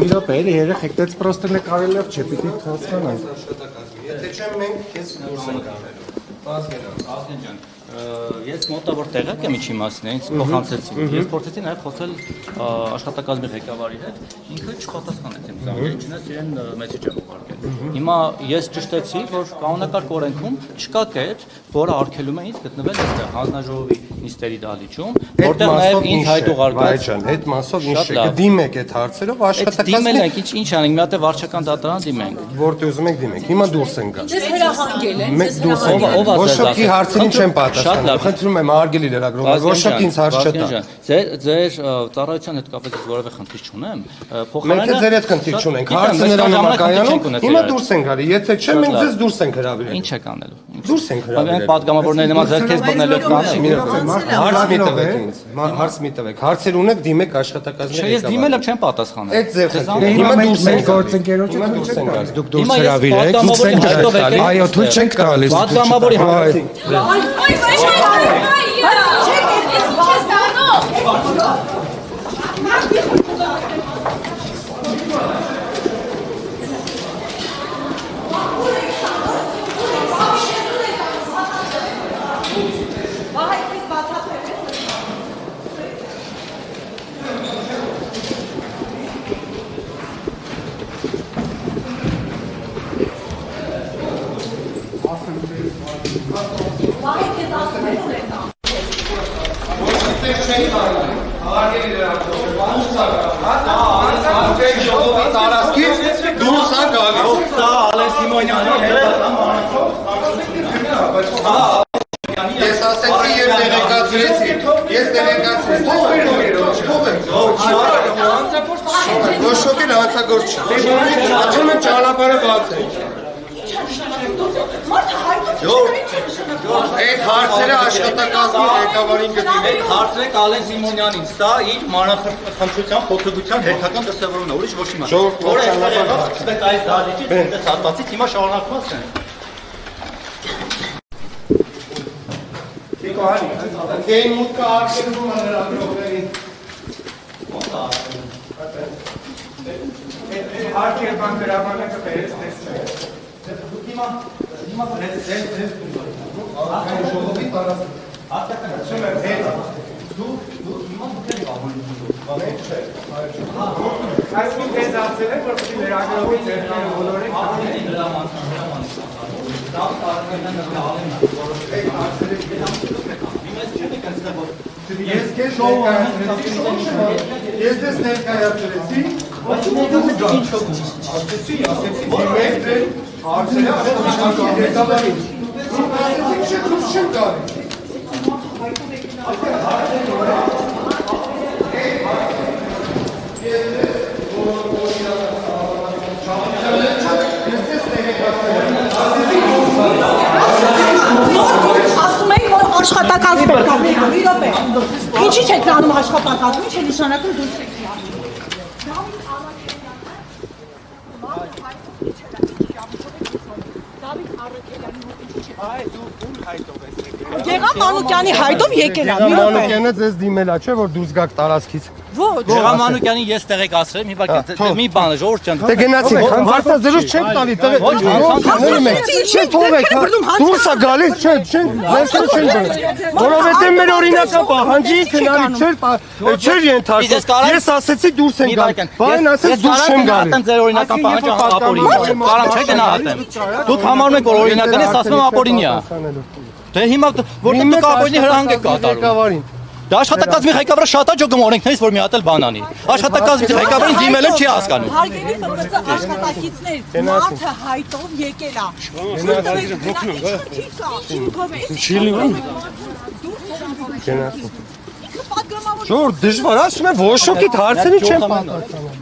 մի րոպե, երեխեք, դից պրոստը նկարել լավ չէ, պիտի հասկանանք։ Եթե չեմ մենք քեզ դուրս ենք արել։ Ազգեն ջան, ես մոտավոր տեղակ եմ իջի մասն ինձ փոխանցեցին։ Ես փորձեցի նաև խոսել աշխատակազմի ղեկավարի հետ, ինքը չպատասխանեց իմ զանգերին, չնայած իրեն մեսեջ եմ ուղարկել։ Հիմա ես ճշտեցի, որ կանոնակարգ օրենքում չկա կետ, որը արգելում է ինձ գտնվել այստեղ հանձնաժողովի նիստերի դահլիճում, որտեղ նաև ինձ հայտ ուղարկած։ Այդ մասով ինչ է, դիմեք այդ հարցերով աշխատակազմի։ Դիմել ենք, ինչ անենք, մի հատ է վարչական դատարան դիմենք։ Որտեղ ուզում եք դիմենք։ Հիմա դուրս ենք գալ։ Ձեզ հրահանգել են, Մենք դուրս ենք գալ։ Ոչոքի հարցերին չեմ պատասխանում։ Խնդրում եմ արգելի լրագրող, ոչոքի ինձ հարց չտա։ Ձեր ծառայության հետ կապված որևէ խնդիր չունեմ։ Մենք ձեր հետ խնդիր չունենք։ Հարցը նրան է կայանում։ Հիմա դուրս ենք գալի։ Եթե չէ, մենք ձեզ դուրս ենք հրավիրել։ Ինչ եք անելու։ Դուրս ենք հրավիրել։ Մենք պատգամավորների նման ձեռքերս բռնելով կանենք։ Հարց մի տվեք ինձ։ Հարց մի տվեք։ Հարցեր ունեք, դիմեք աշխատակազմի ղեկավարին։ Ես դիմել եմ, չեմ պատասխանել։ Այդ ձեր խնդիրը։ Հիմա դուրս ենք գործընկերոջը դուրս ենք գալիս։ դուք դուրս հրավիրեք, դուք ենք գալիս։ Այո, թույլ չենք տալիս։ Պատգամավորի Ես ասեցի եւ տեղեկացրեցի։ Ես տեղեկացրեցի։ Ոչ շոկին հանցագործ չի։ Ասում եմ ճանապարհը բաց է։ Այդ հարցերը աշխատակազմի ղեկավարին գտնում։ հարցրեք Ալեն Սիմոնյանին, սա իր մանրախնդրության փոփոխության հերթական դրսևորումն է, ուրիշ ոչ մի բան։ Որը սկսվեց այս դահլիճից, այս հատվածից հիմա շարունակված է։ Դեին մուտքը արգելվում է լրագրողներին։ Հարկ եւ բան գրամանակը բերես տեսնենք։ Դուք հիմա Ժողովի տարածք։ Ասում եմ, հետ դուք հիմա դուք եք Մենք չէ։ Այսինքն դες ասել եք, որ պիտի լրագրողի ձեռքերը բոլորին Ալենի Ես քեզ ներկայացրեցի, ես դες ներկայացրեցի, ասեցի, դիմեք ձեր հարցերը աշխատակազմի ղեկավարին։ Դուք ասեցիք չէ, դուրս չեմ գալի։ Ասում եք, որ աշխատակազմի պետք է մի րոպե։ Ինչի՞ չեք անում աշխատակազմի, չէ նշանակում դուրս եք գալու։ Գեղամ Մանուկյանի հայտով եկել է, մի րոպե։ Մանուկյանը ձեզ դիմել է, չէ՞ որ դուրս գաք տարածքից։ Ոչ։ Գեղամ Մանուկյանին ես տեղեկացրել եմ, հիմա մի բան է, ժողովուրդ ջան։ Դե գնացիք, հարցը զրույց չեք տալի, չէ թողեք, դուրս է գալիս, չէ, չեն բռնել։ Որովհետև մեր օրինական պահանջի քնարի չէր ենթարկվում։ Ես ասեցի դուրս են գալի, բան ասես դուրս չեմ գալի։ Ձեր օրինական պահանջը ապօրինի է։ Կարամ չէ գնահատեմ։ Դուք համարում եք որ օրինական է, ասում եմ ապօրինի է։ Դե հիմա որտեղ դուք ապօրինի հրահանգ եք կատարում։ Դա աշխատակազմի ղեկավարը շատ աջակում օրենքներից որ մի հատ էլ բան անի։ Աշխատակազմի ղեկավարին դիմել եմ չի հասկանում։ Հարգելի ՀԲՑ աշխատակիցներ, մարդը հայտով եկել է։ Ժողովուրդ դժվար ասում եմ, ոչ շոկիդ հարցերին չեմ պատասխանում։